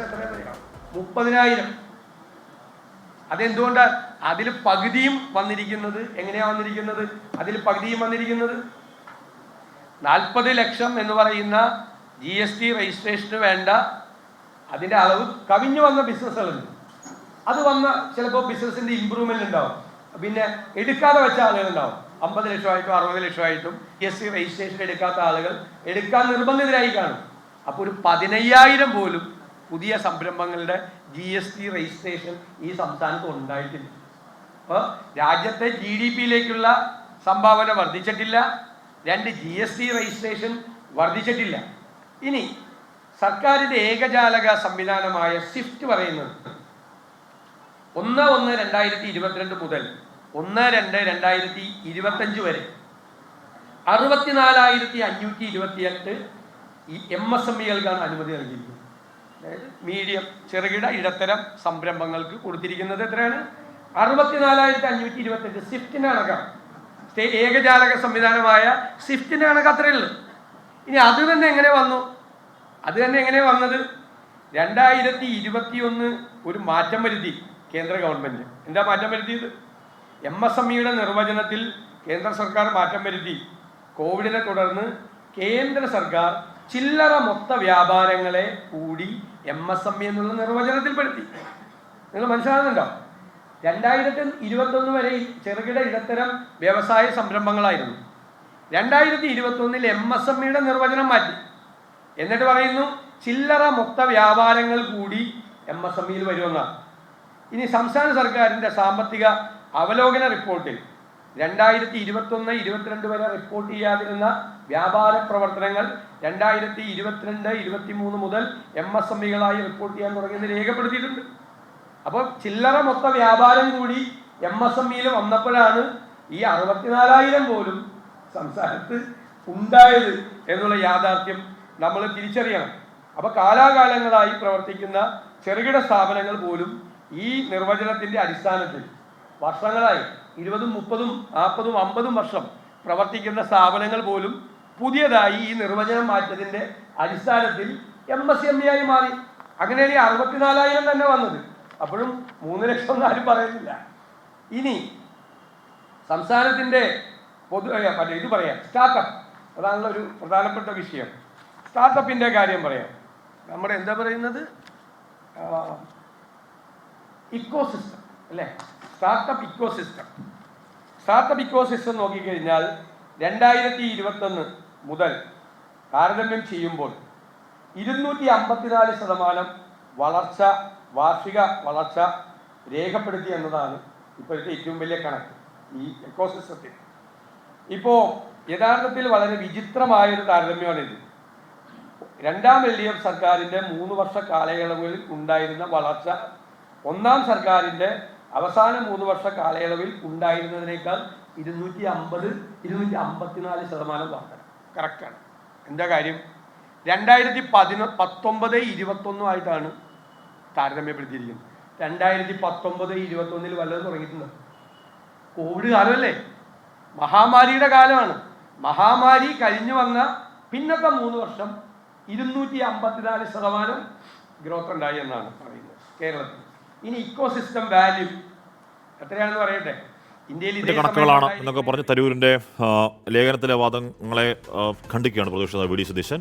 Registration എത്രയാണ്? 30,000. അതെന്തുകൊണ്ടാണ് അതിൽ പകുതിയും വന്നിരിക്കുന്നത്? എങ്ങനെയാ വന്നിരിക്കുന്നത്? അതിൽ പകുതിയും വന്നിരിക്കുന്നത് 40 ലക്ഷം എന്ന് പറയുന്ന GST രജിസ്ട്രേഷന് വേണ്ട അതിൻ്റെ അളവ് കവിഞ്ഞു വന്ന ബിസിനസ്സുകളുണ്ട്. അത് വന്ന ചിലപ്പോൾ ബിസിനസ്സിൻ്റെ ഇമ്പ്രൂവ്മെന്റ് ഉണ്ടാവും. പിന്നെ എടുക്കാതെ വെച്ച ആളുകളുണ്ടാവും. 50 ലക്ഷമായിട്ടും 60 ലക്ഷമായിട്ടും GST രജിസ്ട്രേഷൻ എടുക്കാത്ത ആളുകൾ എടുക്കാൻ നിർബന്ധിതരായി കാണും. അപ്പോൾ ഒരു 15,000 പോലും പുതിയ സംരംഭങ്ങളുടെ GST രജിസ്ട്രേഷൻ ഈ സംസ്ഥാനത്ത് ഉണ്ടായിട്ടില്ല. അപ്പോൾ രാജ്യത്തെ GDP-യിലേക്കുള്ള സംഭാവന വർദ്ധിച്ചിട്ടില്ല. 2 GST രജിസ്ട്രേഷൻ വർദ്ധിച്ചിട്ടില്ല. ഇനി സർക്കാരിൻ്റെ ഏകജാലക സംവിധാനമായ സ്വിഫ്റ്റ് പറയുന്നത് 1/1/2022 മുതൽ 1/2/2025 വരെ 64,528 ഈ MSME-കൾക്കാണ് അനുമതി നൽകിയിരിക്കുന്നത്. അതായത് മീഡിയം, ചെറുകിട, ഇടത്തരം സംരംഭങ്ങൾക്ക് കൊടുത്തിരിക്കുന്നത് എത്രയാണ്? 64,528. സ്വിഫ്റ്റിൻ്റെ കണക്കാണ്. ഏകജാലക സംവിധാനമായ സ്വിഫ്റ്റിൻ്റെ കണക്ക് അത്രയുള്ളൂ. ഇനി അത് തന്നെ എങ്ങനെ വന്നു? അത് തന്നെ എങ്ങനെ വന്നത്? 2021 ഒരു മാറ്റം വരുത്തി കേന്ദ്ര ഗവൺമെൻറ്. എന്താ മാറ്റം വരുത്തിയത്? MSME-യുടെ നിർവചനത്തിൽ കേന്ദ്ര സർക്കാർ മാറ്റം വരുത്തി. കോവിഡിനെ തുടർന്ന് കേന്ദ്ര സർക്കാർ ചില്ലറ മൊത്ത വ്യാപാരങ്ങളെ കൂടി MSME എന്നുള്ള നിർവചനത്തിൽപ്പെടുത്തി. നിങ്ങൾ മനസ്സിലാകുന്നുണ്ടോ? 2021 വരെ ചെറുകിട ഇടത്തരം വ്യവസായ സംരംഭങ്ങളായിരുന്നു. 2021 MSME-യുടെ നിർവചനം മാറ്റി. എന്നിട്ട് പറയുന്നു ചില്ലറ മൊത്ത വ്യാപാരങ്ങൾ കൂടി MSME-യിൽ വരുമെന്നാണ്. ഇനി സംസ്ഥാന സർക്കാരിൻ്റെ സാമ്പത്തിക അവലോകന റിപ്പോർട്ടിൽ 2021-22 വരെ റിപ്പോർട്ട് ചെയ്യാതിരുന്ന വ്യാപാര പ്രവർത്തനങ്ങൾ 2022-23 മുതൽ MSME-കളായി റിപ്പോർട്ട് ചെയ്യാൻ തുടങ്ങിയത് രേഖപ്പെടുത്തിയിട്ടുണ്ട്. അപ്പോൾ ചില്ലറ മൊത്ത വ്യാപാരം കൂടി MSME-യിൽ വന്നപ്പോഴാണ് ഈ 64,000 പോലും സംസ്ഥാനത്ത് ഉണ്ടായത് എന്നുള്ള യാഥാർത്ഥ്യം നമ്മൾ തിരിച്ചറിയണം. അപ്പോൾ കാലാകാലങ്ങളായി പ്രവർത്തിക്കുന്ന ചെറുകിട സ്ഥാപനങ്ങൾ പോലും ഈ നിർവചനത്തിൻ്റെ അടിസ്ഥാനത്തിൽ വർഷങ്ങളായി 20, 30, 40, 50 വർഷം പ്രവർത്തിക്കുന്ന സ്ഥാപനങ്ങൾ പോലും പുതിയതായി ഈ നിർവചനം മാറ്റത്തിൻ്റെ അടിസ്ഥാനത്തിൽ MSME-ആയി മാറി. അങ്ങനെയാണ് 64,000 തന്നെ വന്നത്. അപ്പോഴും 3 ലക്ഷം ഒന്നും ആരും പറയുന്നില്ല. ഇനി സംസ്ഥാനത്തിൻ്റെ ഇത് പറയാം, സ്റ്റാർട്ടപ്പ്. അതാണല്ലോ ഒരു പ്രധാനപ്പെട്ട വിഷയം. സ്റ്റാർട്ടപ്പിൻ്റെ കാര്യം പറയാം. നമ്മുടെ എന്താ പറയുന്നത്, ഇക്കോസിസ്റ്റം അല്ലേ? സ്റ്റാർട്ടപ്പ് ഇക്കോസിസ്റ്റം നോക്കിക്കഴിഞ്ഞാൽ 2021 മുതൽ താരതമ്യം ചെയ്യുമ്പോൾ 254% വളർച്ച, വാർഷിക വളർച്ച രേഖപ്പെടുത്തി എന്നതാണ് ഇപ്പോഴത്തെ ഏറ്റവും വലിയ കണക്ക് ഈ ഇക്കോസിസ്റ്റത്തിൽ. ഇപ്പോൾ യഥാർത്ഥത്തിൽ വളരെ വിചിത്രമായൊരു താരതമ്യമാണിത്. 2ാം LDF സർക്കാരിൻ്റെ 3 വർഷ കാലയളവിൽ ഉണ്ടായിരുന്ന വളർച്ച 1ാം സർക്കാരിൻ്റെ അവസാന 3 വർഷ കാലയളവിൽ ഉണ്ടായിരുന്നതിനേക്കാൾ 254% വർധന. കറക്റ്റാണ്. എന്താ കാര്യം? 2019-21 ആയിട്ടാണ് താരതമ്യപ്പെടുത്തിയിരിക്കുന്നത്. 2019-21 വല്ലതും തുടങ്ങിയിട്ടുണ്ട്? കോവിഡ് കാലമല്ലേ? മഹാമാരിയുടെ കാലമാണ്. മഹാമാരി കഴിഞ്ഞു വന്ന പിന്നത്തെ 3 വർഷം 254% ഗ്രോത്ത് ഉണ്ടായി എന്നാണ് പറയുന്നത് കേരളത്തിൽ. ഇനി ഇക്കോസിസ്റ്റം വാല്യൂ എത്രയാണെന്ന് പറയട്ടെ. ഇന്ത്യയിൽ ഇതേ കണക്കുകളാണ് എന്നൊക്കെ പറഞ്ഞ് തരൂരിന്റെ ലേഖനത്തിലെ വാദങ്ങളെ ഖണ്ഡിക്കുകയാണ് പ്രതിപക്ഷ നേതാവ് വി. ഡി. സതീശൻ.